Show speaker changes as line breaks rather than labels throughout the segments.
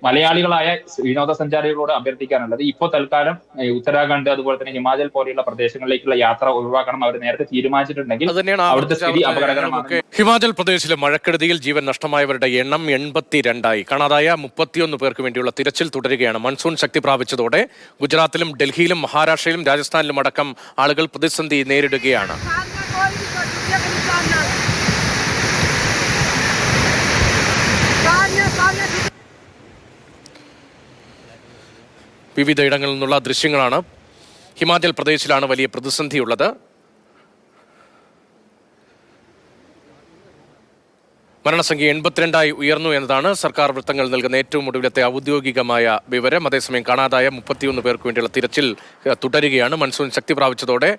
മലയാളികളായ വിനോദസഞ്ചാരികളോട് അഭ്യർത്ഥിക്കാനുള്ളത് ഇപ്പോൾ തൽക്കാലം ഉത്തരാഖണ്ഡ് അതുപോലെ തന്നെ ഹിമാചൽ പോലെയുള്ള പ്രദേശങ്ങളിലേക്കുള്ള യാത്ര ഒഴിവാക്കണം. അവർ നേരത്തെ തീരുമാനിച്ചിട്ടുണ്ടെങ്കിൽ അവിടുത്തെ സ്ഥിതി അപകടകരമാണ്.
ഹിമാചൽ പ്രദേശിലെ മഴക്കെടുതിയിൽ ജീവൻ നഷ്ടമായവരുടെ എണ്ണം 82 കാണാതായ 31 പേർക്ക് വേണ്ടിയുള്ള തിരച്ചിൽ തുടരുകയാണ്. മൺസൂൺ ശക്തി പ്രാപിച്ചതോടെ ഗുജറാത്തിലും ഡൽഹിയിലും മഹാരാഷ്ട്രയിലും രാജസ്ഥാനിലും അടക്കം ആളുകൾ പ്രതിസന്ധി നേരിടുകയാണ്. വിവിധ ഇടങ്ങളിൽ നിന്നുള്ള ദൃശ്യങ്ങളാണ്. ഹിമാചൽ പ്രദേശിലാണ് വലിയ പ്രതിസന്ധിയുള്ളത്. മരണസംഖ്യ 82 ഉയർന്നു എന്നതാണ് സർക്കാർ വൃത്തങ്ങൾ നൽകുന്ന ഏറ്റവും ഒടുവിലത്തെ ഔദ്യോഗികമായ വിവരം. അതേസമയം കാണാതായ 31 പേർക്ക് വേണ്ടിയുള്ള തിരച്ചിൽ തുടരുകയാണ്. മൺസൂൺ ശക്തി പ്രാപിച്ചതോടെ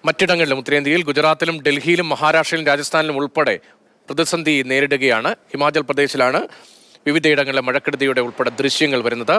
മറ്റിടങ്ങളിലും ഉത്തരേന്ത്യയിൽ ഗുജറാത്തിലും ഡൽഹിയിലും മഹാരാഷ്ട്രയിലും രാജസ്ഥാനിലും ഉൾപ്പെടെ പ്രതിസന്ധി നേരിടുകയാണ്. ഹിമാചൽ പ്രദേശിലാണ് വിവിധയിടങ്ങളിലെ മഴക്കെടുതിയുടെ ഉൾപ്പെടെ ദൃശ്യങ്ങൾ വരുന്നത്.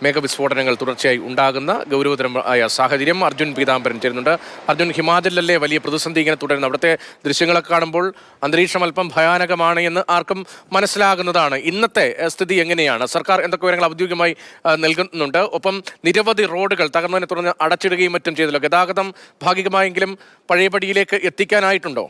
മേഘവിസ്ഫോടനങ്ങൾ തുടർച്ചയായി ഉണ്ടാകുന്ന ഗൗരവതരമായ സാഹചര്യം. അർജുൻ പീതാംബരൻ ചേരുന്നുണ്ട്. അർജുൻ, ഹിമാചലിലല്ലേ വലിയ പ്രതിസന്ധി ഇങ്ങനെ തുടരുന്നത്? അവിടുത്തെ ദൃശ്യങ്ങളൊക്കെ കാണുമ്പോൾ അന്തരീക്ഷം അല്പം ഭയാനകമാണ് എന്ന് ആർക്കും മനസ്സിലാകുന്നതാണ്. ഇന്നത്തെ സ്ഥിതി എങ്ങനെയാണ്? സർക്കാർ എന്തൊക്കെ വിവരങ്ങൾ ഔദ്യോഗികമായി നൽകുന്നുണ്ട്? ഒപ്പം നിരവധി റോഡുകൾ തകർന്നതിനെ തുടർന്ന് അടച്ചിടുകയും മറ്റും ചെയ്തല്ലോ. ഗതാഗതം ഭാഗികമായെങ്കിലും പഴയപടിയിലേക്ക് എത്തിക്കാനായിട്ടുണ്ടോ?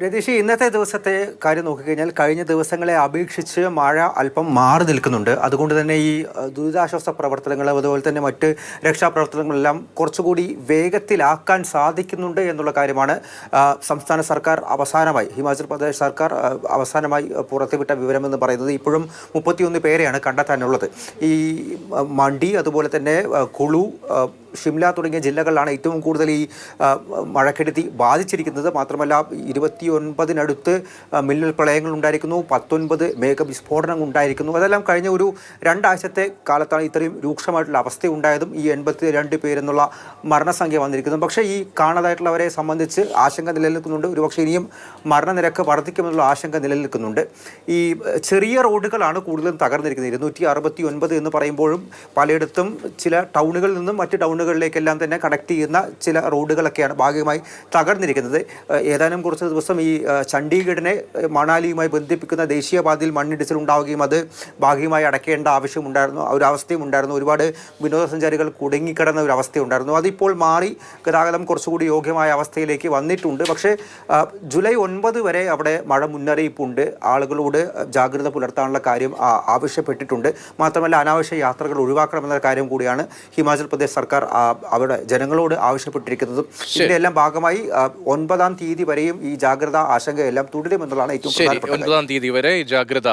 രതീഷ്, ഇന്നത്തെ ദിവസത്തെ കാര്യം നോക്കിക്കഴിഞ്ഞാൽ കഴിഞ്ഞ ദിവസങ്ങളെ അപേക്ഷിച്ച് മഴ അല്പം മാറി നിൽക്കുന്നുണ്ട്. അതുകൊണ്ട് തന്നെ ഈ ദുരിതാശ്വാസ പ്രവർത്തനങ്ങൾ അതുപോലെ തന്നെ മറ്റ് രക്ഷാപ്രവർത്തനങ്ങളെല്ലാം കുറച്ചുകൂടി വേഗത്തിലാക്കാൻ സാധിക്കുന്നുണ്ട് എന്നുള്ള കാര്യമാണ് സംസ്ഥാന സർക്കാർ അവസാനമായി, ഹിമാചൽ പ്രദേശ് സർക്കാർ അവസാനമായി പുറത്തുവിട്ട വിവരമെന്ന് പറയുന്നത്. ഇപ്പോഴും 31 പേരെയാണ് കണ്ടെത്താനുള്ളത്. ഈ മണ്ഡി അതുപോലെ തന്നെ കുളു, ഷിംല തുടങ്ങിയ ജില്ലകളിലാണ് ഏറ്റവും കൂടുതൽ ഈ മഴക്കെടുതി ബാധിച്ചിരിക്കുന്നത്. മാത്രമല്ല 29 മിന്നൽ പ്രളയങ്ങൾ ഉണ്ടായിരിക്കുന്നു, 19 മേഘവിസ്ഫോടനങ്ങൾ ഉണ്ടായിരിക്കുന്നു. അതെല്ലാം കഴിഞ്ഞ ഒരു 2 ആഴ്ചത്തെ കാലത്താണ് ഇത്രയും രൂക്ഷമായിട്ടുള്ള അവസ്ഥ ഉണ്ടായതും ഈ 82 പേരെന്നുള്ള മരണസംഖ്യ വന്നിരിക്കുന്നത്. പക്ഷേ ഈ കാണാതായിട്ടുള്ളവരെ സംബന്ധിച്ച് ആശങ്ക നിലനിൽക്കുന്നുണ്ട്. ഒരുപക്ഷെ ഇനിയും മരണനിരക്ക് വർദ്ധിക്കുമെന്നുള്ള ആശങ്ക നിലനിൽക്കുന്നുണ്ട്. ഈ ചെറിയ റോഡുകളാണ് കൂടുതലും തകർന്നിരിക്കുന്നത്. 269 എന്ന് പറയുമ്പോഴും പലയിടത്തും ചില ടൗണുകളിൽ നിന്നും മറ്റ് ടൗണുകളിലേക്കെല്ലാം തന്നെ കണക്ട് ചെയ്യുന്ന ചില റോഡുകളൊക്കെയാണ് ഭാഗികമായി തകർന്നിരിക്കുന്നത്. ഏതാനും കുറച്ച് ദിവസം ഈ ചണ്ഡീഗഡിനെ മണാലിയുമായി ബന്ധിപ്പിക്കുന്ന ദേശീയപാതയിൽ മണ്ണിടിച്ചിൽ ഉണ്ടാവുകയും അത് ഭാഗികമായി അടയ്ക്കേണ്ട ആവശ്യമുണ്ടായിരുന്നു, ഒരു അവസ്ഥയും ഉണ്ടായിരുന്നു. ഒരുപാട് വിനോദസഞ്ചാരികൾ കുടുങ്ങിക്കിടന്ന ഒരു അവസ്ഥയുണ്ടായിരുന്നു. അതിപ്പോൾ മാറി ഗതാഗതം കുറച്ചുകൂടി യോഗ്യമായ അവസ്ഥയിലേക്ക് വന്നിട്ടുണ്ട്. പക്ഷേ ജൂലൈ 9 വരെ അവിടെ മഴ മുന്നറിയിപ്പുണ്ട്. ആളുകളോട് ജാഗ്രത പുലർത്താനുള്ള കാര്യം ആവശ്യപ്പെട്ടിട്ടുണ്ട്. മാത്രമല്ല അനാവശ്യ യാത്രകൾ ഒഴിവാക്കണമെന്ന കാര്യം കൂടിയാണ് ഹിമാചൽ പ്രദേശ് സർക്കാർ അവിടെ ജനങ്ങളോട് ആവശ്യപ്പെട്ടിരിക്കുന്നതും. ഇതിന്റെ ഭാഗമായി 9-ാം തീയതി വരെയും ഈ ജാഗ്രത ആശങ്കയെല്ലാം തുടരുമെന്നുള്ളതാണ് ഏറ്റവും പ്രധാനപ്പെട്ട.
9-ാം തീയതി വരെ ഈ ജാഗ്രത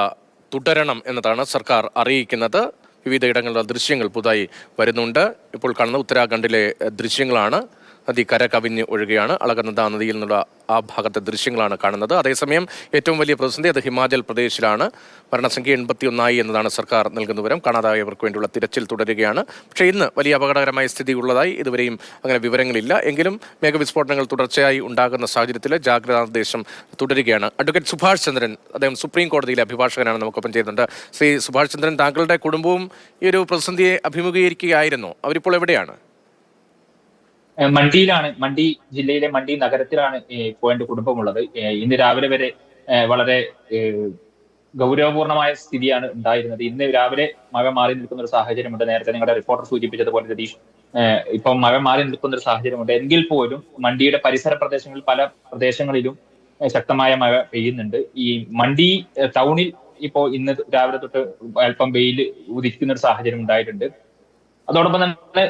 തുടരണം എന്നതാണ് സർക്കാർ അറിയിക്കുന്നത്. വിവിധയിടങ്ങളിലുള്ള ദൃശ്യങ്ങൾ പുതുതായി വരുന്നുണ്ട്. ഇപ്പോൾ കാണുന്ന ഉത്തരാഖണ്ഡിലെ ദൃശ്യങ്ങളാണ്. നദി കര കവിഞ്ഞ് ഒഴുകുകയാണ്. അളകനന്ദ നദിയിൽ നിന്നുള്ള ആ ഭാഗത്തെ ദൃശ്യങ്ങളാണ് കാണുന്നത്. അതേസമയം ഏറ്റവും വലിയ പ്രതിസന്ധി അത് ഹിമാചൽ പ്രദേശിലാണ്. മരണസംഖ്യ 81 എന്നതാണ് സർക്കാർ നൽകുന്ന വിവരം. കാണാതായവർക്ക് വേണ്ടിയുള്ള തിരച്ചിൽ തുടരുകയാണ്. പക്ഷേ ഇന്ന് വലിയ അപകടകരമായ സ്ഥിതി ഉള്ളതായി ഇതുവരെയും അങ്ങനെ വിവരങ്ങളില്ല. എങ്കിലും മേഘവിസ്ഫോടനങ്ങൾ തുടർച്ചയായി ഉണ്ടാകുന്ന സാഹചര്യത്തിൽ ജാഗ്രതാ നിർദ്ദേശം തുടരുകയാണ്. അഡ്വക്കേറ്റ് സുഭാഷ് ചന്ദ്രൻ, അദ്ദേഹം സുപ്രീം കോടതിയിലെ അഭിഭാഷകനാണ്, നമുക്കൊപ്പം ചെയ്യുന്നുണ്ട്. ശ്രീ സുഭാഷ് ചന്ദ്രൻ, താങ്കളുടെ കുടുംബവും ഈ ഒരു പ്രതിസന്ധിയെ അഭിമുഖീകരിക്കുകയായിരുന്നു. അവരിപ്പോൾ എവിടെയാണ്?
മണ്ഡിയിലാണ്, മണ്ഡി ജില്ലയിലെ മണ്ഡി നഗരത്തിലാണ് ഇപ്പോൾ എന്റെ കുടുംബമുള്ളത്. ഇന്ന് രാവിലെ വരെ വളരെ ഗൗരവപൂർണമായ സ്ഥിതിയാണ് ഉണ്ടായിരുന്നത്. ഇന്ന് രാവിലെ മഴ മാറി നിൽക്കുന്ന ഒരു സാഹചര്യമുണ്ട്. നേരത്തെ നിങ്ങളുടെ റിപ്പോർട്ടർ സൂചിപ്പിച്ചതുപോലെ രതീഷ്, ഇപ്പം മഴ മാറി നിൽക്കുന്ന ഒരു സാഹചര്യമുണ്ട്. എങ്കിൽ പോലും മണ്ഡിയുടെ പരിസര പ്രദേശങ്ങളിൽ പല പ്രദേശങ്ങളിലും ശക്തമായ മഴ പെയ്യുന്നുണ്ട്. ഈ മണ്ഡി ടൗണിൽ ഇപ്പോൾ ഇന്ന് രാവിലെ തൊട്ട് അല്പം വെയിൽ ഉദിക്കുന്ന ഒരു സാഹചര്യം ഉണ്ടായിട്ടുണ്ട്. അതോടൊപ്പം തന്നെ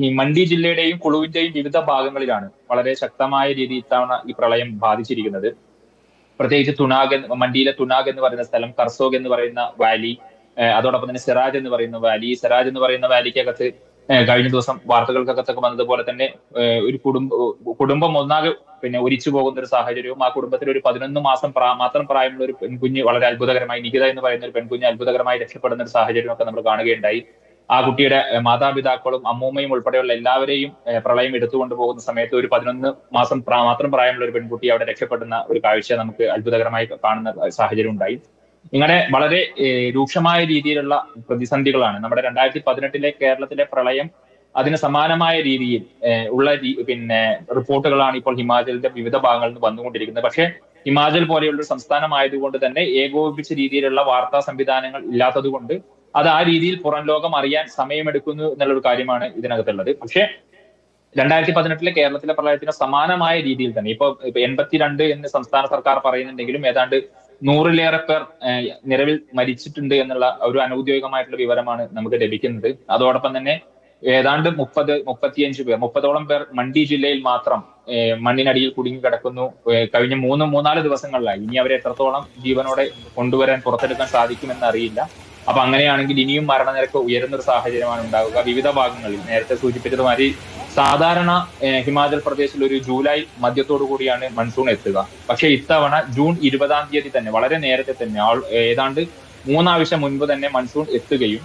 ഈ മണ്ഡി ജില്ലയുടെയും കുളുവിന്റെയും വിവിധ ഭാഗങ്ങളിലാണ് വളരെ ശക്തമായ രീതിയിൽ ഇത്തവണ ഈ പ്രളയം ബാധിച്ചിരിക്കുന്നത്. പ്രത്യേകിച്ച് മണ്ഡിയിലെ തുനാഗ് എന്ന് പറയുന്ന സ്ഥലം, കർസോഗ് എന്ന് പറയുന്ന വാലി, അതോടൊപ്പം തന്നെ സിറാജ് എന്ന് പറയുന്ന വാലി. ഈ സിറാജ് എന്ന് പറയുന്ന വാലിക്കകത്ത് കഴിഞ്ഞ ദിവസം വാർത്തകൾക്കകത്തൊക്കെ വന്നതുപോലെ തന്നെ ഒരു കുടുംബം ഒന്നാകെ ഒലിച്ചു പോകുന്ന ഒരു സാഹചര്യവും, ആ കുടുംബത്തിൽ ഒരു 11 മാസം മാത്രം പ്രായമുള്ള ഒരു പെൺകുഞ്ഞ് വളരെ അത്ഭുതകരമായി, നികിത എന്ന് പറയുന്ന ഒരു പെൺകുഞ്ഞ് അത്ഭുതകരമായി രക്ഷപ്പെടുന്ന ഒരു സാഹചര്യം ഒക്കെ നമ്മൾ കാണുകയുണ്ടായി. ആ കുട്ടിയുടെ മാതാപിതാക്കളും അമ്മൂമ്മയും ഉൾപ്പെടെയുള്ള എല്ലാവരെയും പ്രളയം എടുത്തുകൊണ്ട് പോകുന്ന സമയത്ത് ഒരു 11 മാസം മാത്രം പ്രായമുള്ള ഒരു പെൺകുട്ടി അവിടെ രക്ഷപ്പെടുന്ന ഒരു കാഴ്ച നമുക്ക് അത്ഭുതകരമായി കാണുന്ന സാഹചര്യം ഉണ്ടായി. ഇങ്ങനെ വളരെ രൂക്ഷമായ രീതിയിലുള്ള പ്രതിസന്ധികളാണ് നമ്മുടെ 2018 കേരളത്തിലെ പ്രളയം. അതിന് സമാനമായ രീതിയിൽ ഉള്ള റിപ്പോർട്ടുകളാണ് ഇപ്പോൾ ഹിമാചലിന്റെ വിവിധ ഭാഗങ്ങളിൽ നിന്ന് വന്നുകൊണ്ടിരിക്കുന്നത്. പക്ഷേ ഹിമാചൽ പോലെയുള്ള ഒരു സംസ്ഥാനമായതുകൊണ്ട് തന്നെ ഏകോപിപ്പിച്ച രീതിയിലുള്ള വാർത്താ സംവിധാനങ്ങൾ ഇല്ലാത്തത് കൊണ്ട് അത് ആ രീതിയിൽ പുറം ലോകം അറിയാൻ സമയമെടുക്കുന്നു എന്നുള്ളൊരു കാര്യമാണ് ഇതിനകത്തുള്ളത്. പക്ഷേ 2018 കേരളത്തിലെ പ്രളയത്തിന് സമാനമായ രീതിയിൽ തന്നെ ഇപ്പൊ 82 എന്ന് സംസ്ഥാന സർക്കാർ പറയുന്നുണ്ടെങ്കിലും ഏതാണ്ട് 100-ലേറെ പേർ നിലവിൽ മരിച്ചിട്ടുണ്ട് എന്നുള്ള ഒരു അനൌദ്യോഗികമായിട്ടുള്ള വിവരമാണ് നമുക്ക് ലഭിക്കുന്നത്. അതോടൊപ്പം തന്നെ ഏതാണ്ട് 35 പേർ 30ഓളം പേർ മണ്ഡി ജില്ലയിൽ മാത്രം മണ്ണിനടിയിൽ കുടുങ്ങി കിടക്കുന്നു. കഴിഞ്ഞ 3-4 ദിവസങ്ങളിലായി. ഇനി അവരെ എത്രത്തോളം ജീവനോടെ കൊണ്ടുവരാൻ പുറത്തെടുക്കാൻ സാധിക്കുമെന്ന് അറിയില്ല. അപ്പൊ അങ്ങനെയാണെങ്കിൽ ഇനിയും മരണനിരക്ക് ഉയരുന്ന ഒരു സാഹചര്യമാണ് ഉണ്ടാവുക. വിവിധ ഭാഗങ്ങളിൽ നേരത്തെ സൂചിപ്പിച്ചതുമാതിരി സാധാരണ ഹിമാചൽ പ്രദേശിൽ ഒരു ജൂലൈ മധ്യത്തോടു കൂടിയാണ് മൺസൂൺ എത്തുക. പക്ഷെ ഇത്തവണ ജൂൺ 20-ാം തീയതി തന്നെ വളരെ നേരത്തെ തന്നെ ഏതാണ്ട് 3 ആഴ്ച മുൻപ് തന്നെ മൺസൂൺ എത്തുകയും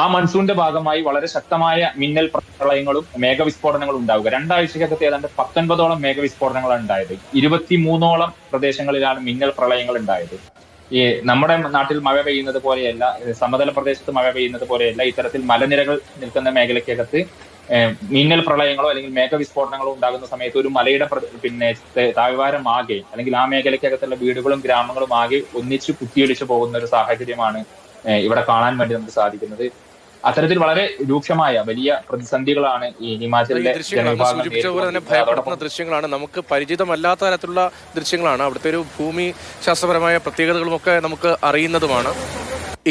ആ മൺസൂണിന്റെ ഭാഗമായി വളരെ ശക്തമായ മിന്നൽ പ്രളയങ്ങളും മേഘവിസ്ഫോടനങ്ങളും ഉണ്ടാവുക. 2 ആഴ്ചക്കകത്ത് ഏതാണ്ട് 19ഓളം മേഘവിസ്ഫോടനങ്ങളാണ് ഉണ്ടായത്. 23ഓളം പ്രദേശങ്ങളിലാണ് മിന്നൽ പ്രളയങ്ങൾ ഉണ്ടായത്. ഈ നമ്മുടെ നാട്ടിൽ മഴ പെയ്യുന്നത് പോലെയല്ല, സമതല പ്രദേശത്ത് മഴ പെയ്യുന്നത് പോലെയല്ല, ഇത്തരത്തിൽ മലനിരകൾ നിൽക്കുന്ന മേഖലയ്ക്കകത്ത് മിന്നൽ പ്രളയങ്ങളോ അല്ലെങ്കിൽ മേഘവിസ്ഫോടനങ്ങളോ ഉണ്ടാകുന്ന സമയത്ത് ഒരു മലയുടെ താഴ്വാരം ആകെ അല്ലെങ്കിൽ ആ മേഖലയ്ക്കകത്തുള്ള വീടുകളും ഗ്രാമങ്ങളും ആകെ ഒന്നിച്ച് കുത്തിയൊലിച്ചു പോകുന്ന ഒരു സാഹചര്യമാണ് ഇവിടെ കാണാൻ വേണ്ടി നമുക്ക് സാധിക്കുന്നത്. അത്തരത്തിൽ വളരെ രൂക്ഷമായ വലിയ പ്രതിസന്ധികളാണ് ഈ ഹിമാചലിലെ
ഭയപ്പെടുത്തുന്ന ദൃശ്യങ്ങളാണ്. നമുക്ക് പരിചിതമല്ലാത്ത തരത്തിലുള്ള ദൃശ്യങ്ങളാണ്. അവിടുത്തെ ഒരു ഭൂമി ശാസ്ത്രപരമായ പ്രത്യേകതകളും ഒക്കെ നമുക്ക് അറിയുന്നതുമാണ്.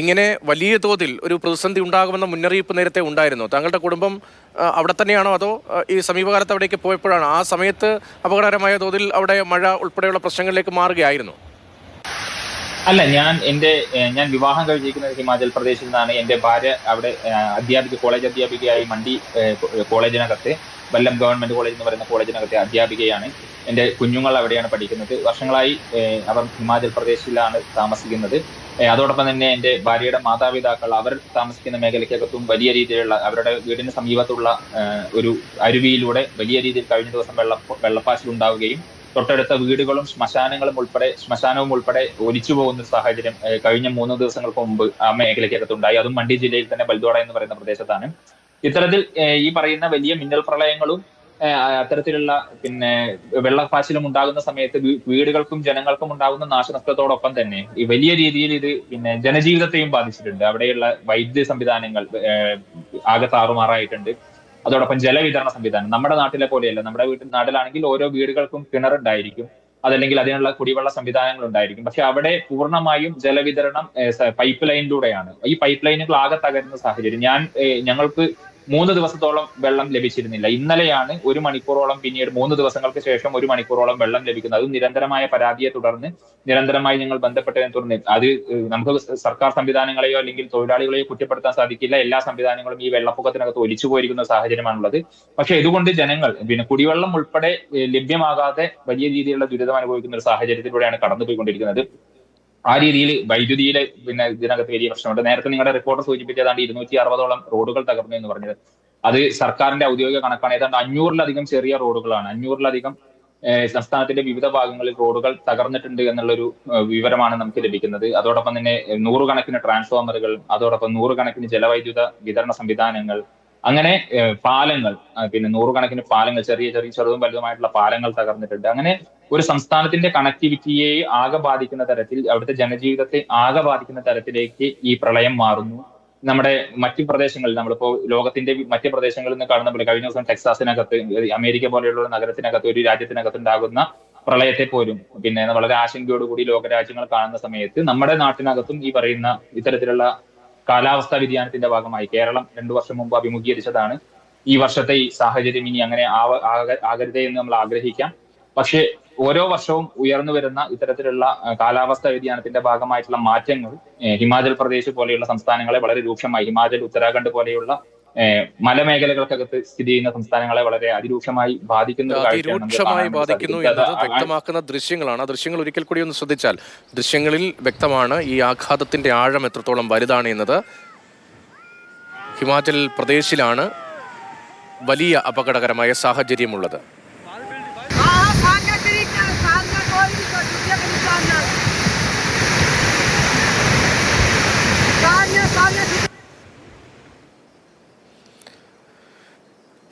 ഇങ്ങനെ വലിയ തോതിൽ ഒരു പ്രതിസന്ധി ഉണ്ടാകുമെന്ന മുന്നറിയിപ്പ് നേരത്തെ ഉണ്ടായിരുന്നു. താങ്കളുടെ കുടുംബം അവിടെ തന്നെയാണോ അതോ ഈ സമീപകാലത്ത് അവിടേക്ക് പോയപ്പോഴാണ് ആ സമയത്ത് അപകടകരമായ തോതിൽ അവിടെ മഴ ഉൾപ്പെടെയുള്ള പ്രശ്നങ്ങളിലേക്ക് മാറുകയായിരുന്നു?
അല്ല, ഞാൻ വിവാഹം കഴിച്ചിരിക്കുന്നത് ഹിമാചൽ പ്രദേശിൽ നിന്നാണ്. എന്റെ ഭാര്യ അവിടെ കോളേജ് അധ്യാപികയായി മണ്ഡി കോളേജിനകത്ത് വല്ലം ഗവൺമെന്റ് കോളേജ് എന്ന് പറയുന്ന കോളേജിനകത്തെ അധ്യാപികയാണ്. എന്റെ കുഞ്ഞുങ്ങൾ അവിടെയാണ് പഠിക്കുന്നത്. വർഷങ്ങളായി അവർ ഹിമാചൽ പ്രദേശിലാണ് താമസിക്കുന്നത്. അതോടൊപ്പം തന്നെ എന്റെ ഭാര്യയുടെ മാതാപിതാക്കൾ അവർ താമസിക്കുന്ന മേഖലയ്ക്കകത്തും വലിയ രീതിയിലുള്ള അവരുടെ വീടിന് സമീപത്തുള്ള ഒരു അരുവിയിലൂടെ വലിയ രീതിയിൽ കഴിഞ്ഞ ദിവസം വെള്ളപ്പാച്ചിൽ ഉണ്ടാവുകയും തൊട്ടടുത്ത വീടുകളും ശ്മശാനവും ഉൾപ്പെടെ ഒലിച്ചു പോകുന്ന സാഹചര്യം കഴിഞ്ഞ 3 ദിവസങ്ങൾക്ക് മുമ്പ് ആ മേഖലയ്ക്കകത്തുണ്ടായി. അതും മണ്ഡി ജില്ലയിൽ തന്നെ ബൽദോട എന്ന് പറയുന്ന പ്രദേശത്താണ്. ഇത്തരത്തിൽ ഈ പറയുന്ന വലിയ മിന്നൽ പ്രളയങ്ങളും അത്തരത്തിലുള്ള വെള്ളപ്പാച്ചിലും ഉണ്ടാകുന്ന സമയത്ത് വീടുകൾക്കും ജനങ്ങൾക്കും ഉണ്ടാകുന്ന നാശനഷ്ടത്തോടൊപ്പം തന്നെ ഈ വലിയ രീതിയിൽ ഇത് ജനജീവിതത്തെയും ബാധിച്ചിട്ടുണ്ട്. അവിടെയുള്ള വൈദ്യുതി സംവിധാനങ്ങൾ ആകെ താറുമാറായിട്ടുണ്ട്. അതോടൊപ്പം ജലവിതരണ സംവിധാനം നമ്മുടെ നാട്ടിലെ പോലെയല്ല. നമ്മുടെ നാട്ടിലാണെങ്കിൽ ഓരോ വീടുകൾക്കും കിണറുണ്ടായിരിക്കും, അതല്ലെങ്കിൽ അതിനുള്ള കുടിവെള്ള സംവിധാനങ്ങൾ ഉണ്ടായിരിക്കും. പക്ഷെ അവിടെ പൂർണ്ണമായും ജലവിതരണം പൈപ്പ് ലൈനിലൂടെയാണ്. ഈ പൈപ്പ് ലൈനുകൾ ആകെ തകരുന്ന സാഹചര്യം. ഞങ്ങൾക്ക് 3 ദിവസത്തോളം വെള്ളം ലഭിച്ചിരുന്നില്ല. ഇന്നലെയാണ് 1 മണിക്കൂറോളം, പിന്നീട് 3 ദിവസങ്ങൾക്ക് ശേഷം 1 മണിക്കൂറോളം വെള്ളം ലഭിക്കുന്നത്. അത് നിരന്തരമായ പരാതിയെ തുടർന്ന് നിരന്തരമായി ഞങ്ങൾ ബന്ധപ്പെട്ടതിനെ തുടർന്ന് അത് നമുക്ക് സർക്കാർ സംവിധാനങ്ങളെയോ അല്ലെങ്കിൽ തൊഴിലാളികളെയോ കുറ്റപ്പെടുത്താൻ സാധിക്കില്ല. എല്ലാ സംവിധാനങ്ങളും ഈ വെള്ളപ്പൊക്കത്തിനകത്ത് ഒലിച്ചു പോയിരിക്കുന്ന സാഹചര്യമാണുള്ളത്. പക്ഷെ ഇതുകൊണ്ട് ജനങ്ങൾ കുടിവെള്ളം ഉൾപ്പെടെ ലഭ്യമാകാതെ വലിയ രീതിയിലുള്ള ദുരിതം അനുഭവിക്കുന്ന ഒരു സാഹചര്യത്തിലൂടെയാണ് കടന്നുപോയിക്കൊണ്ടിരിക്കുന്നത്. ആ രീതിയിൽ വൈദ്യുതിയിലെ ഇതിനകത്ത് വലിയ പ്രശ്നമുണ്ട്. നേരത്തെ നിങ്ങളുടെ റിപ്പോർട്ടർ സൂചിപ്പിച്ചതാണ്ട് 260ഓളം റോഡുകൾ തകർന്നു എന്ന് പറഞ്ഞത്. അത് സർക്കാരിന്റെ ഔദ്യോഗിക കണക്കാണ്. ഏതാണ്ട് 500-ലധികം ചെറിയ റോഡുകളാണ്. 500-ലധികം സംസ്ഥാനത്തിന്റെ വിവിധ ഭാഗങ്ങളിൽ റോഡുകൾ തകർന്നിട്ടുണ്ട് എന്നുള്ളൊരു വിവരമാണ് നമുക്ക് ലഭിക്കുന്നത്. അതോടൊപ്പം തന്നെ 100 കണക്കിന് ട്രാൻസ്ഫോമറുകൾ, അതോടൊപ്പം 100 കണക്കിന് ജലവൈദ്യുത വിതരണ സംവിധാനങ്ങൾ, അങ്ങനെ പാലങ്ങൾ, 100 കണക്കിന് പാലങ്ങൾ, ചെറുതും വലുതുമായിട്ടുള്ള പാലങ്ങൾ തകർന്നിട്ടുണ്ട്. അങ്ങനെ ഒരു സംസ്ഥാനത്തിന്റെ കണക്ടിവിറ്റിയെ ആകെ ബാധിക്കുന്ന തരത്തിൽ, അവിടുത്തെ ജനജീവിതത്തെ ആകെ ബാധിക്കുന്ന തരത്തിലേക്ക് ഈ പ്രളയം മാറുന്നു. നമ്മുടെ മറ്റു പ്രദേശങ്ങളിൽ, നമ്മളിപ്പോ ലോകത്തിന്റെ മറ്റു പ്രദേശങ്ങളിൽ നിന്ന് കാണുന്ന പോലെ കഴിഞ്ഞ ദിവസം ടെക്സാസിനകത്ത്, അമേരിക്ക പോലെയുള്ള ഒരു നഗരത്തിനകത്ത്, ഒരു രാജ്യത്തിനകത്ത് ഉണ്ടാകുന്ന പ്രളയത്തെ പോലും വളരെ ആശങ്കയോടുകൂടി ലോകരാജ്യങ്ങൾ കാണുന്ന സമയത്ത് നമ്മുടെ നാട്ടിനകത്തും ഈ പറയുന്ന ഇത്തരത്തിലുള്ള കാലാവസ്ഥാ വ്യതിയാനത്തിന്റെ ഭാഗമായി കേരളം 2 വർഷം മുമ്പ് അഭിമുഖീകരിച്ചതാണ്. ഈ വർഷത്തെ ഈ സാഹചര്യം ഇനി അങ്ങനെ ആകരുതേ എന്ന് നമ്മൾ ആഗ്രഹിക്കാം. പക്ഷേ ഓരോ വർഷവും ഉയർന്നു വരുന്ന ഇത്തരത്തിലുള്ള കാലാവസ്ഥാ വ്യതിയാനത്തിന്റെ ഭാഗമായിട്ടുള്ള മാറ്റങ്ങൾ ഹിമാചൽ പ്രദേശ് പോലെയുള്ള സംസ്ഥാനങ്ങളെ വളരെ രൂക്ഷമായി, ഹിമാചൽ, ഉത്തരാഖണ്ഡ് പോലെയുള്ള മലമേഖലകൾക്കകത്ത് സ്ഥിതി ചെയ്യുന്ന സംസ്ഥാനങ്ങളെ വളരെ അതിരൂക്ഷമായി ബാധിക്കുന്നു
എന്നത് വ്യക്തമാക്കുന്ന ദൃശ്യങ്ങളാണ്. ആ ദൃശ്യങ്ങൾ ഒരിക്കൽ കൂടി ഒന്ന് ശ്രദ്ധിച്ചാൽ ദൃശ്യങ്ങളിൽ വ്യക്തമാണ് ഈ ആഘാതത്തിന്റെ ആഴം എത്രത്തോളം വലുതാണ് എന്നത്. ഹിമാചൽ പ്രദേശിലാണ് വലിയ അപകടകരമായ സാഹചര്യമുള്ളത്.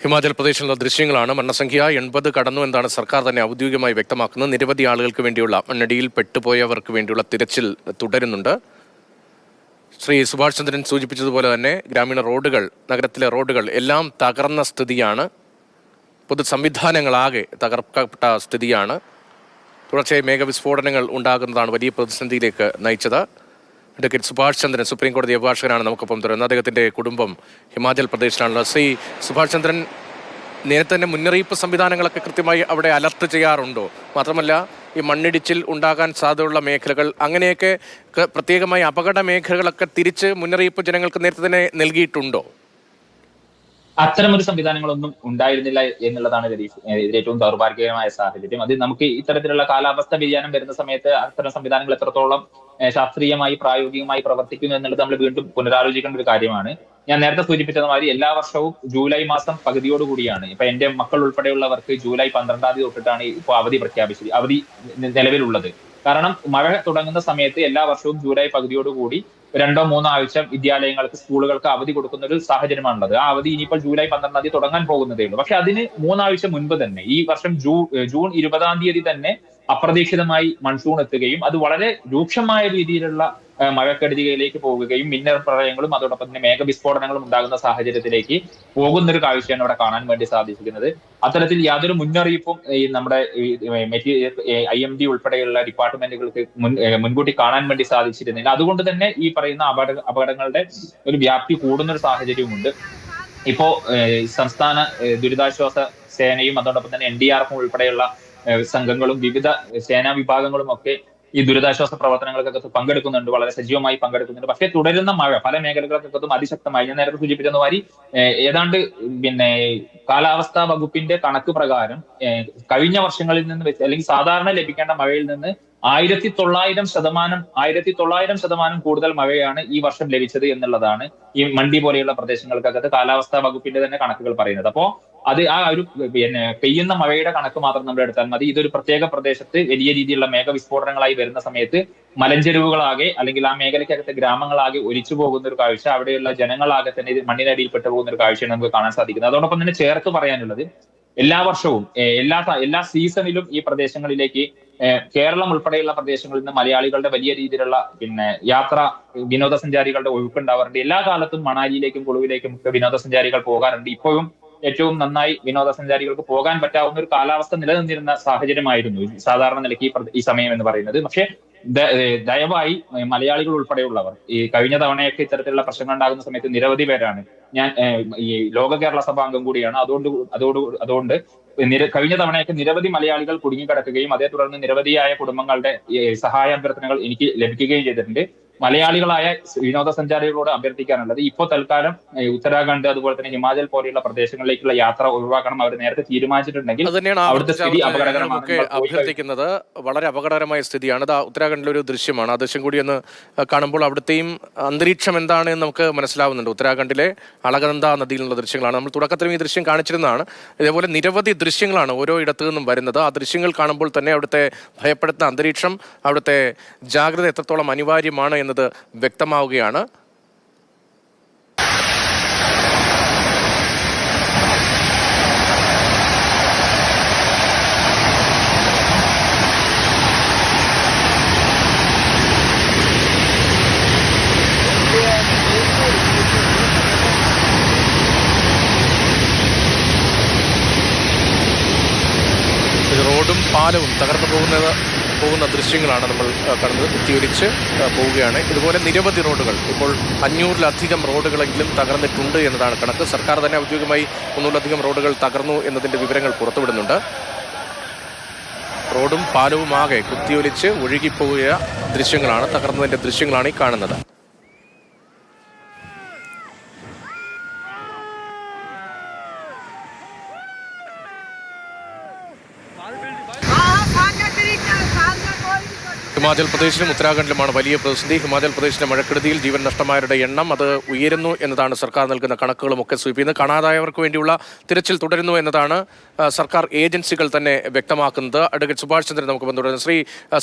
ഹിമാചൽ പ്രദേശിലുള്ള ദൃശ്യങ്ങളാണ്. മരണസംഖ്യ 80 കടന്നു എന്നാണ് സർക്കാർ തന്നെ ഔദ്യോഗികമായി വ്യക്തമാക്കുന്നത്. നിരവധി ആളുകൾക്ക് വേണ്ടിയുള്ള മണ്ണടിയിൽ പെട്ടുപോയവർക്ക് വേണ്ടിയുള്ള തിരച്ചിൽ തുടരുന്നുണ്ട്. ശ്രീ സുഭാഷ് ചന്ദ്രൻ സൂചിപ്പിച്ചതുപോലെ തന്നെ ഗ്രാമീണ റോഡുകൾ, നഗരത്തിലെ റോഡുകൾ എല്ലാം തകർന്ന സ്ഥിതിയാണ്. പൊതു സംവിധാനങ്ങളാകെ തകർക്കപ്പെട്ട സ്ഥിതിയാണ്. തുടർച്ചയായി മേഘവിസ്ഫോടനങ്ങൾ ഉണ്ടാകുന്നതാണ് വലിയ പ്രതിസന്ധിയിലേക്ക് നയിച്ചത്. അഡ്വക്കേറ്റ് സുഭാഷ് ചന്ദ്രൻ സുപ്രീം കോടതി അഭിഭാഷകനാണ് നമുക്കൊപ്പം തുടരുന്നത്. അദ്ദേഹത്തിൻ്റെ കുടുംബം ഹിമാചൽ പ്രദേശിലാണുള്ളത്. ശ്രീ സുഭാഷ് ചന്ദ്രൻ, നേരത്തെ തന്നെ മുന്നറിയിപ്പ് സംവിധാനങ്ങളൊക്കെ കൃത്യമായി അവിടെ അലർട്ട് ചെയ്യാറുണ്ടോ? മാത്രമല്ല ഈ മണ്ണിടിച്ചിൽ ഉണ്ടാകാൻ സാധ്യതയുള്ള മേഖലകൾ, അങ്ങനെയൊക്കെ പ്രത്യേകമായി അപകട മേഖലകളൊക്കെ തിരിച്ച് മുന്നറിയിപ്പ് ജനങ്ങൾക്ക് നേരത്തെ തന്നെ നൽകിയിട്ടുണ്ടോ?
അത്തരമൊരു സംവിധാനങ്ങളൊന്നും ഉണ്ടായിരുന്നില്ല എന്നുള്ളതാണ് ഏറ്റവും ദൗർഭാഗ്യകരമായ സാഹചര്യം. അത് നമുക്ക് ഇത്തരത്തിലുള്ള കാലാവസ്ഥ വ്യതിയാനം വരുന്ന സമയത്ത് അത്തരം സംവിധാനങ്ങൾ എത്രത്തോളം ശാസ്ത്രീയമായി പ്രായോഗികമായി പ്രവർത്തിക്കുന്നു എന്നുള്ളത് നമ്മൾ വീണ്ടും പുനരാലോചിക്കേണ്ട ഒരു കാര്യമാണ്. ഞാൻ നേരത്തെ സൂചിപ്പിച്ചതുമാതിരി എല്ലാ വർഷവും ജൂലൈ മാസം പകുതിയോടുകൂടിയാണ്, ഇപ്പൊ എന്റെ മക്കൾ ഉൾപ്പെടെയുള്ളവർക്ക് ജൂലൈ 12-ാം തീയതി തൊട്ടിട്ടാണ് ഇപ്പോൾ അവധി നിലവിലുള്ളത്. കാരണം മഴ തുടങ്ങുന്ന സമയത്ത് എല്ലാ വർഷവും ജൂലൈ പകുതിയോടുകൂടി 2-3 ആഴ്ച വിദ്യാലയങ്ങൾക്ക്, സ്കൂളുകൾക്ക് അവധി കൊടുക്കുന്ന ഒരു സാഹചര്യമാണുള്ളത്. ആ അവധി ഇനിയിപ്പോൾ ജൂലൈ 12-ാം തീയതി തുടങ്ങാൻ പോകുന്നതേ ഉള്ളൂ. പക്ഷെ അതിന് 3 ആഴ്ച മുൻപ് തന്നെ, ഈ വർഷം ജൂൺ 20-ാം തീയതി തന്നെ അപ്രതീക്ഷിതമായി മൺസൂൺ എത്തുകയും അത് വളരെ രൂക്ഷമായ രീതിയിലുള്ള മഴക്കെടുതികളിലേക്ക് പോകുകയും മിന്നൽ പ്രളയങ്ങളും അതോടൊപ്പം തന്നെ മേഘവിസ്ഫോടനങ്ങളും ഉണ്ടാകുന്ന സാഹചര്യത്തിലേക്ക് പോകുന്ന ഒരു കാഴ്ചയാണ് ഇവിടെ കാണാൻ വേണ്ടി സാധിക്കുന്നത്. അത്തരത്തിൽ യാതൊരു മുന്നറിയിപ്പും ഈ നമ്മുടെ IMD ഉൾപ്പെടെയുള്ള ഡിപ്പാർട്ട്മെന്റുകൾക്ക് മുൻകൂട്ടി കാണാൻ വേണ്ടി സാധിച്ചിരുന്നില്ല. അതുകൊണ്ട് തന്നെ ഈ പറയുന്ന അപകടങ്ങളുടെ ഒരു വ്യാപ്തി കൂടുന്ന ഒരു സാഹചര്യവുമുണ്ട്. ഇപ്പോ സംസ്ഥാന ദുരിതാശ്വാസ സേനയും അതോടൊപ്പം തന്നെ NDRF ഉൾപ്പെടെയുള്ള സംഘങ്ങളും വിവിധ സേനാ വിഭാഗങ്ങളും ഒക്കെ ഈ ദുരിതാശ്വാസ പ്രവർത്തനങ്ങൾക്കകത്ത് പങ്കെടുക്കുന്നുണ്ട്, വളരെ സജീവമായി പങ്കെടുക്കുന്നുണ്ട്. പക്ഷേ തുടരുന്ന മഴ പല മേഖലകൾക്കകത്തും അതിശക്തമായി, ഞാൻ നേരത്തെ സൂചിപ്പിച്ചെന്ന മാതിരി ഏതാണ്ട് കാലാവസ്ഥാ വകുപ്പിന്റെ കണക്ക് പ്രകാരം കഴിഞ്ഞ വർഷങ്ങളിൽ നിന്ന് വെച്ച് അല്ലെങ്കിൽ സാധാരണ ലഭിക്കേണ്ട മഴയിൽ നിന്ന് 1900% കൂടുതൽ മഴയാണ് ഈ വർഷം ലഭിച്ചത് എന്നുള്ളതാണ് ഈ മണ്ഡി പോലെയുള്ള പ്രദേശങ്ങൾക്കകത്ത് കാലാവസ്ഥാ വകുപ്പിന്റെ തന്നെ കണക്കുകൾ പറയുന്നത്. അപ്പോ അത് ആ ഒരു പെയ്യുന്ന മഴയുടെ കണക്ക് മാത്രം നമ്മൾ എടുത്താൽ മതി. ഇതൊരു പ്രത്യേക പ്രദേശത്ത് വലിയ രീതിയിലുള്ള മേഘവിസ്ഫോടനങ്ങളായി വരുന്ന സമയത്ത് മലഞ്ചെരുവുകളാകെ അല്ലെങ്കിൽ ആ മേഖലയ്ക്കകത്തെ ഗ്രാമങ്ങളാകെ ഒലിച്ചു പോകുന്ന ഒരു കാഴ്ച, അവിടെയുള്ള ജനങ്ങളാകെ തന്നെ ഇത് മണ്ണിനടിയിൽപ്പെട്ടു പോകുന്ന ഒരു കാഴ്ചയാണ് നമുക്ക് കാണാൻ സാധിക്കുന്നത്. അതോടൊപ്പം തന്നെ ചേർത്ത് പറയാനുള്ളത്, എല്ലാ വർഷവും എല്ലാ സീസണിലും ഈ പ്രദേശങ്ങളിലേക്ക് കേരളം ഉൾപ്പെടെയുള്ള പ്രദേശങ്ങളിൽ നിന്ന് മലയാളികളുടെ വലിയ രീതിയിലുള്ള വിനോദസഞ്ചാരികളുടെ ഒഴുക്കുണ്ടാവാറുണ്ട്. എല്ലാ കാലത്തും മണാലിയിലേക്കും കുളുവിലേക്കും ഒക്കെ വിനോദസഞ്ചാരികൾ പോകാറുണ്ട്. ഇപ്പോഴും ഏറ്റവും നന്നായി വിനോദസഞ്ചാരികൾക്ക് പോകാൻ പറ്റാവുന്ന ഒരു കാലാവസ്ഥ നിലനിന്നിരുന്ന സാഹചര്യമായിരുന്നു സാധാരണ നിലയ്ക്ക് ഈ സമയം എന്ന് പറയുന്നത്. പക്ഷേ ദയവായി മലയാളികൾ ഉൾപ്പെടെയുള്ളവർ, ഈ കഴിഞ്ഞ തവണയൊക്കെ ഇത്തരത്തിലുള്ള പ്രശ്നങ്ങൾ ഉണ്ടാകുന്ന സമയത്ത് നിരവധി പേരാണ്, ഞാൻ ഈ ലോക കേരള സഭ അംഗം കൂടിയാണ്, അതുകൊണ്ട് കഴിഞ്ഞ തവണയൊക്കെ നിരവധി മലയാളികൾ കുടുങ്ങിക്കിടക്കുകയും അതേ തുടർന്ന് നിരവധിയായ കുടുംബങ്ങളുടെ സഹായ അഭ്യർത്ഥനകൾ എനിക്ക് ലഭിക്കുകയും ചെയ്തിട്ടുണ്ട്. മലയാളികളായ വിനോദസഞ്ചാരികളോട് അഭ്യർത്ഥിക്കാനുള്ളത്, ഇപ്പോൾ തൽക്കാലം ഉത്തരാഖണ്ഡ് അതുപോലെ തന്നെ ഹിമാചൽ പോലെയുള്ള പ്രദേശങ്ങളിലേക്കുള്ള യാത്ര ഒഴിവാക്കണം. അവർ നേരത്തെ തീരുമാനിച്ചിട്ടുണ്ടെങ്കിൽ അവിടുത്തെ സ്ഥിതി അപകടകരമാണ്.
അഭ്യർത്ഥിക്കുന്നത് വളരെ അപകടകരമായ സ്ഥിതിയാണ്. ഉത്തരാഖണ്ഡിലെ ഒരു ദൃശ്യമാണ്. ആ ദൃശ്യം കൂടി ഒന്ന് കാണുമ്പോൾ അവിടുത്തെയും അന്തരീക്ഷം എന്താണ് എന്ന് നമുക്ക് മനസ്സിലാവുന്നുണ്ട്. ഉത്തരാഖണ്ഡിലെ അളകനന്ദ നദിയിലുള്ള ദൃശ്യങ്ങളാണ്. നമ്മൾ തുടക്കത്തിലും ഈ ദൃശ്യം കാണിച്ചിരുന്നതാണ്. ഇതേപോലെ നിരവധി ദൃശ്യങ്ങളാണ് ഓരോ ഇടത്തു നിന്നും വരുന്നത്. ആ ദൃശ്യങ്ങൾ കാണുമ്പോൾ തന്നെ അവിടുത്തെ ഭയപ്പെടുത്തുന്ന അന്തരീക്ഷം, അവിടുത്തെ ജാഗ്രത എത്രത്തോളം അനിവാര്യമാണ് എന്നത് വ്യക്തമാവുകയാണ്. റോഡും പാലവും തകർന്നു പോകുന്ന ദൃശ്യങ്ങളാണ് നമ്മൾ കാണുന്നത്. കുത്തിയൊലിച്ച് പോവുകയാണ്. ഇതുപോലെ നിരവധി റോഡുകൾ, ഇപ്പോൾ 500-ലധികം റോഡുകളെങ്കിലും തകർന്നിട്ടുണ്ട് എന്നതാണ് കണക്ക്. സർക്കാർ തന്നെ ഔദ്യോഗികമായി 300-ലധികം റോഡുകൾ തകർന്നു എന്നതിൻ്റെ വിവരങ്ങൾ പുറത്തുവിടുന്നുണ്ട്. റോഡും പാലവുമാകെ കുത്തിയൊലിച്ച് ഒഴുകിപ്പോയ ദൃശ്യങ്ങളാണ്, തകർന്നതിൻ്റെ ദൃശ്യങ്ങളാണ് ഈ കാണുന്നത്. ഹിമാചൽ പ്രദേശിലും ഉത്തരാഖണ്ഡിലുമാണ് വലിയ പ്രതിസന്ധി. ഹിമാചൽ പ്രദേശിലെ മഴക്കെടുതിയിൽ ജീവൻ നഷ്ടമായവരുടെ എണ്ണം അത് ഉയരുന്നു എന്നതാണ് സർക്കാർ നൽകുന്ന കണക്കുകളുമൊക്കെ സൂചിപ്പിക്കുന്നത്. കാണാതായവർക്ക് വേണ്ടിയുള്ള തിരച്ചിൽ തുടരുന്നു എന്നതാണ് സർക്കാർ ഏജൻസികൾ തന്നെ വ്യക്തമാക്കുന്നത്. അഡ്വക്കേറ്റ് സുഭാഷ് ചന്ദ്രൻ നമുക്ക് ബന്ധപ്പെടുന്നു. ശ്രീ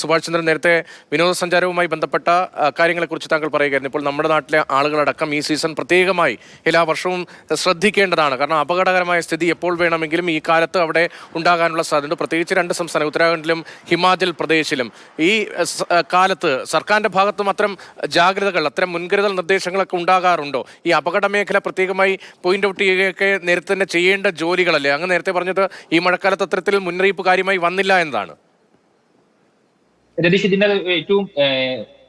സുഭാഷ് ചന്ദ്രൻ, നേരത്തെ വിനോദസഞ്ചാരവുമായി ബന്ധപ്പെട്ട കാര്യങ്ങളെക്കുറിച്ച് താങ്കൾ പറയുകയായിരുന്നു. ഇപ്പോൾ നമ്മുടെ നാട്ടിലെ ആളുകളടക്കം ഈ സീസൺ പ്രത്യേകമായി എല്ലാ വർഷവും ശ്രദ്ധിക്കേണ്ടതാണ്. കാരണം അപകടകരമായ സ്ഥിതി എപ്പോൾ വേണമെങ്കിലും ഈ കാലത്ത് അവിടെ ഉണ്ടാകാനുള്ള സാധ്യതയുണ്ട്. പ്രത്യേകിച്ച് രണ്ട് സംസ്ഥാനം ഉത്തരാഖണ്ഡിലും ഹിമാചൽ പ്രദേശിലും ഈ കാലത്ത് സർക്കാരിന്റെ ഭാഗത്തും അത്തരം ജാഗ്രതകൾ, അത്തരം മുൻകരുതൽ നിർദ്ദേശങ്ങളൊക്കെ ഉണ്ടാകാറുണ്ടോ? ഈ അപകട മേഖല പ്രത്യേകമായി പോയിന്റ് ഔട്ട് ചെയ്യുകയൊക്കെ നേരത്തെ തന്നെ ചെയ്യേണ്ട ജോലികളല്ലേ? അങ്ങ് നേരത്തെ പറഞ്ഞത് ഈ മഴക്കാലത്ത് അത്തരത്തിൽ മുന്നറിയിപ്പ് കാര്യമായി വന്നില്ല എന്നതാണ്.
രതീഷ്, ഇതിന്റെ ഏറ്റവും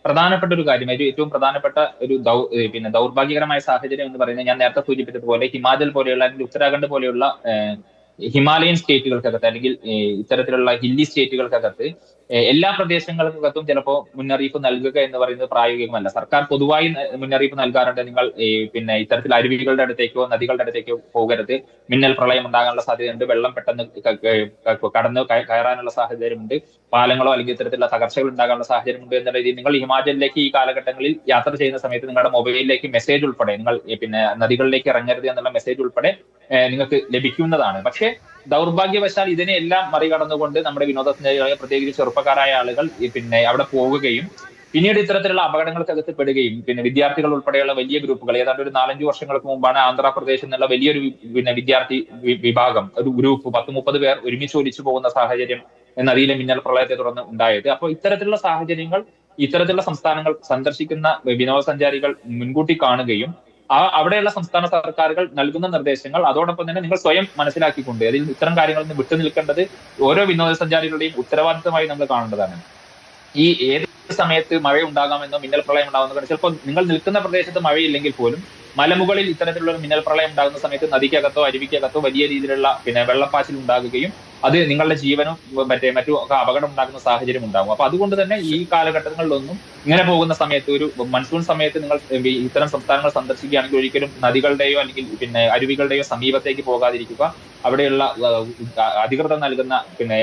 പ്രധാനപ്പെട്ട ഒരു കാര്യം, ഏറ്റവും പ്രധാനപ്പെട്ട ഒരു ദൗർഭാഗ്യകരമായ സാഹചര്യം എന്ന് പറയുന്നത് ഞാൻ നേരത്തെ സൂചിപ്പിച്ചതുപോലെ ഹിമാചൽ പോലെയുള്ള അല്ലെങ്കിൽ ഉത്തരാഖണ്ഡ് പോലെയുള്ള ഹിമാലയൻ സ്റ്റേറ്റുകൾക്കകത്ത് അല്ലെങ്കിൽ ഇത്തരത്തിലുള്ള ഹില്ലി സ്റ്റേറ്റുകൾക്കകത്ത് എല്ലാ പ്രദേശങ്ങൾക്കകത്തും ചിലപ്പോൾ മുന്നറിയിപ്പ് നൽകുക എന്ന് പറയുന്നത് പ്രായോഗികമല്ല. സർക്കാർ പൊതുവായി മുന്നറിയിപ്പ് നൽകാറുണ്ട്. നിങ്ങൾ ഇത്തരത്തിൽ അരുവികളുടെ അടുത്തേക്കോ നദികളുടെ അടുത്തേക്കോ പോകരുത്, മിന്നൽ പ്രളയം ഉണ്ടാകാനുള്ള സാധ്യതയുണ്ട്, വെള്ളം പെട്ടെന്ന് കടന്നു കയറാനുള്ള സാഹചര്യമുണ്ട്, പാലങ്ങളോ അല്ലെങ്കിൽ ഇത്തരത്തിലുള്ള തകർച്ചകൾ ഉണ്ടാകാനുള്ള സാഹചര്യമുണ്ട് എന്നുള്ള രീതിയിൽ നിങ്ങൾ ഹിമാചലിലേക്ക് ഈ കാലഘട്ടങ്ങളിൽ യാത്ര ചെയ്യുന്ന സമയത്ത് നിങ്ങളുടെ മൊബൈലിലേക്ക് മെസ്സേജ് ഉൾപ്പെടെ നിങ്ങൾ നദികളിലേക്ക് ഇറങ്ങരുത് എന്നുള്ള മെസ്സേജ് ഉൾപ്പെടെ നിങ്ങൾക്ക് ലഭിക്കുന്നതാണ്. പക്ഷേ ദൗർഭാഗ്യവശാൽ ഇതിനെല്ലാം മറികടന്നുകൊണ്ട് നമ്മുടെ വിനോദസഞ്ചാരികളെ പ്രത്യേകിച്ച് ചെറുപ്പക്കാരായ ആളുകൾ അവിടെ പോവുകയും പിന്നീട് ഇത്തരത്തിലുള്ള അപകടങ്ങൾക്കകത്ത് പെടുകയും വിദ്യാർത്ഥികൾ ഉൾപ്പെടെയുള്ള വലിയ ഗ്രൂപ്പുകൾ ഏതാണ്ട് ഒരു 4-5 വർഷങ്ങൾക്ക് മുമ്പാണ് ആന്ധ്രാപ്രദേശിൽ നിന്നുള്ള വലിയൊരു വിദ്യാർത്ഥി വിഭാഗം, ഒരു ഗ്രൂപ്പ് 10-30 പേർ ഒരുമിച്ച് ഒലിച്ചു പോകുന്ന സാഹചര്യം നദിയിലെ മിന്നൽ പ്രളയത്തെ തുടർന്ന് ഉണ്ടായത്. അപ്പോൾ ഇത്തരത്തിലുള്ള സാഹചര്യങ്ങൾ ഇത്തരത്തിലുള്ള സംസ്ഥാനങ്ങൾ സന്ദർശിക്കുന്ന വിനോദസഞ്ചാരികൾ മുൻകൂട്ടി കാണുകയും അവിടെയുള്ള സംസ്ഥാന സർക്കാരുകൾ നൽകുന്ന നിർദ്ദേശങ്ങൾ അതോടൊപ്പം തന്നെ നിങ്ങൾ സ്വയം മനസ്സിലാക്കിക്കൊണ്ട് അതിൽ ഇത്തരം കാര്യങ്ങളിൽ നിന്ന് വിട്ടു നിൽക്കേണ്ടത് ഓരോ വിനോദസഞ്ചാരികളുടെയും ഉത്തരവാദിത്തമായി നമ്മൾ കാണേണ്ടതാണ്. ഈ ഏത് സമയത്ത് മഴ ഉണ്ടാകാമെന്നോ മിന്നൽ പ്രളയം ഉണ്ടാകുന്ന ചിലപ്പോൾ നിങ്ങൾ നിൽക്കുന്ന പ്രദേശത്ത് മഴയില്ലെങ്കിൽ പോലും മലമുകളിൽ ഇത്തരത്തിലുള്ള ഒരു മിന്നൽ പ്രളയം ഉണ്ടാകുന്ന സമയത്ത് നദിക്കകത്തോ അരുവിക്കകത്തോ വലിയ രീതിയിലുള്ള വെള്ളപ്പാച്ചിൽ ഉണ്ടാകുകയും അത് നിങ്ങളുടെ ജീവനും മറ്റു ഒക്കെ അപകടം ഉണ്ടാകുന്ന സാഹചര്യം ഉണ്ടാകും. അപ്പൊ അതുകൊണ്ട് തന്നെ ഈ കാലഘട്ടങ്ങളിലൊന്നും ഇങ്ങനെ പോകുന്ന സമയത്ത് ഒരു മൺസൂൺ സമയത്ത് നിങ്ങൾ ഇത്തരം സംസ്ഥാനങ്ങൾ സന്ദർശിക്കുകയാണെങ്കിൽ ഒരിക്കലും നദികളുടെയോ അല്ലെങ്കിൽ അരുവികളുടെയോ സമീപത്തേക്ക് പോകാതിരിക്കുക. അവിടെയുള്ള അധികൃതർ നൽകുന്ന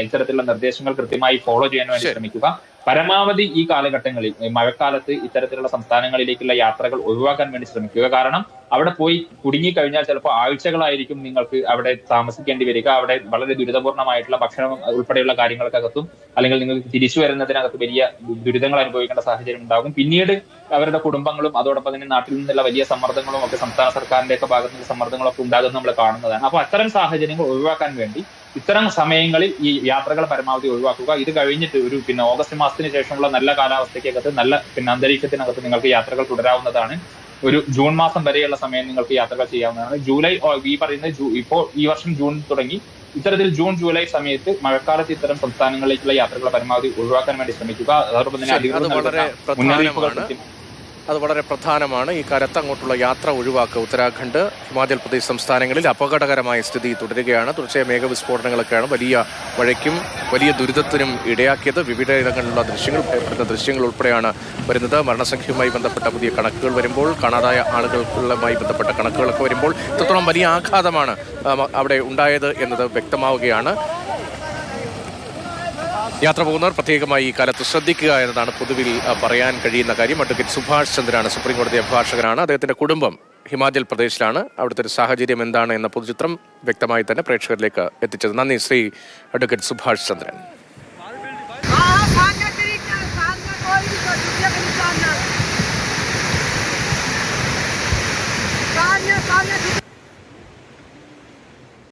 ഇത്തരത്തിലുള്ള നിർദ്ദേശങ്ങൾ കൃത്യമായി ഫോളോ ചെയ്യാൻ വേണ്ടി ശ്രമിക്കുക. പരമാവധി ഈ കാലഘട്ടങ്ങളിൽ മഴക്കാലത്ത് ഇത്തരത്തിലുള്ള സംസ്ഥാനങ്ങളിലേക്കുള്ള യാത്രകൾ ഒഴിവാക്കാൻ വേണ്ടി ശ്രമിക്കുക. കാരണം അവിടെ പോയി കുടുങ്ങിക്കഴിഞ്ഞാൽ ചിലപ്പോൾ ആഴ്ചകളായിരിക്കും നിങ്ങൾക്ക് അവിടെ താമസിക്കേണ്ടി വരിക. അവിടെ വളരെ ദുരിതപൂർണമായിട്ടുള്ള ഭക്ഷണം ഉൾപ്പെടെയുള്ള കാര്യങ്ങൾക്കകത്തും അല്ലെങ്കിൽ നിങ്ങൾക്ക് തിരിച്ചു വരുന്നതിനകത്ത് വലിയ ദുരിതങ്ങൾ അനുഭവിക്കേണ്ട സാഹചര്യം ഉണ്ടാകും. പിന്നീട് അവരുടെ കുടുംബങ്ങളും അതോടൊപ്പം തന്നെ നാട്ടിൽ നിന്നുള്ള വലിയ സമ്മർദ്ദങ്ങളും ഒക്കെ സംസ്ഥാന സർക്കാരിന്റെ ഒക്കെ ഭാഗത്ത് നിന്ന് സമ്മർദ്ദങ്ങളൊക്കെ ഉണ്ടാകുന്നത് നമ്മൾ കാണുന്നതാണ്. അപ്പൊ അത്തരം സാഹചര്യങ്ങൾ ഒഴിവാക്കാൻ വേണ്ടി ഇത്തരം സമയങ്ങളിൽ ഈ യാത്രകൾ പരമാവധി ഒഴിവാക്കുക. ഇത് കഴിഞ്ഞിട്ട് ഒരു ഓഗസ്റ്റ് മാസത്തിന് ശേഷമുള്ള നല്ല കാലാവസ്ഥയ്ക്കകത്ത് നല്ല അന്തരീക്ഷത്തിനകത്ത് നിങ്ങൾക്ക് യാത്രകൾ തുടരാവുന്നതാണ്. ഒരു ജൂൺ മാസം വരെയുള്ള സമയം നിങ്ങൾക്ക് യാത്രകൾ ചെയ്യാവുന്നതാണ്. ജൂലൈ ഈ പറയുന്നത് ഇപ്പോൾ ഈ വർഷം ജൂൺ തുടങ്ങി ഇത്തരത്തിൽ ജൂൺ ജൂലൈ സമയത്ത് മഴക്കാലത്ത് ഇത്തരം സംസ്ഥാനങ്ങളിലേക്കുള്ള യാത്രകൾ പരമാവധി ഒഴിവാക്കാൻ വേണ്ടി ശ്രമിക്കുക. അതോടൊപ്പം തന്നെ അധികൃതർ മുന്നറിയിപ്പുകൾ
അത് വളരെ പ്രധാനമാണ്. ഈ കാലത്ത് അങ്ങോട്ടുള്ള യാത്ര ഒഴിവാക്കുക. ഉത്തരാഖണ്ഡ്, ഹിമാചൽ പ്രദേശ് സംസ്ഥാനങ്ങളിൽ അപകടകരമായ സ്ഥിതി തുടരുകയാണ്. തുടർച്ചയായ മേഘവിസ്ഫോടനങ്ങളൊക്കെയാണ് വലിയ മഴയ്ക്കും വലിയ ദുരിതത്തിനും ഇടയാക്കിയത്. വിവിധ ഇടങ്ങളിലുള്ള ദൃശ്യങ്ങൾ, ഭയപ്പെടുന്ന ദൃശ്യങ്ങൾ ഉൾപ്പെടെയാണ് വരുന്നത്. മരണസംഖ്യയുമായി ബന്ധപ്പെട്ട പുതിയ കണക്കുകൾ വരുമ്പോൾ, കാണാതായ ആളുകളുമായി ബന്ധപ്പെട്ട കണക്കുകളൊക്കെ വരുമ്പോൾ ഇത്രത്തോളം വലിയ ആഘാതമാണ് അവിടെ ഉണ്ടായത് എന്നത് വ്യക്തമാവുകയാണ്. യാത്ര പോകുന്നവർ പ്രത്യേകമായി ഈ കാലത്ത് ശ്രദ്ധിക്കുക എന്നതാണ് പൊതുവിൽ പറയാൻ കഴിയുന്ന കാര്യം. അഡ്വക്കേറ്റ് സുഭാഷ് ചന്ദ്രനാണ്, സുപ്രീം കോടതി അഭിഭാഷകനാണ്. അദ്ദേഹത്തിന്റെ കുടുംബം ഹിമാചൽ പ്രദേശിലാണ്. അവിടുത്തെ ഒരു സാഹചര്യം എന്താണ് എന്ന പൊതുചിത്രം വ്യക്തമായി തന്നെ പ്രേക്ഷകരിലേക്ക് എത്തിച്ചത്. നന്ദി ശ്രീ അഡ്വക്കേറ്റ് സുഭാഷ് ചന്ദ്രൻ.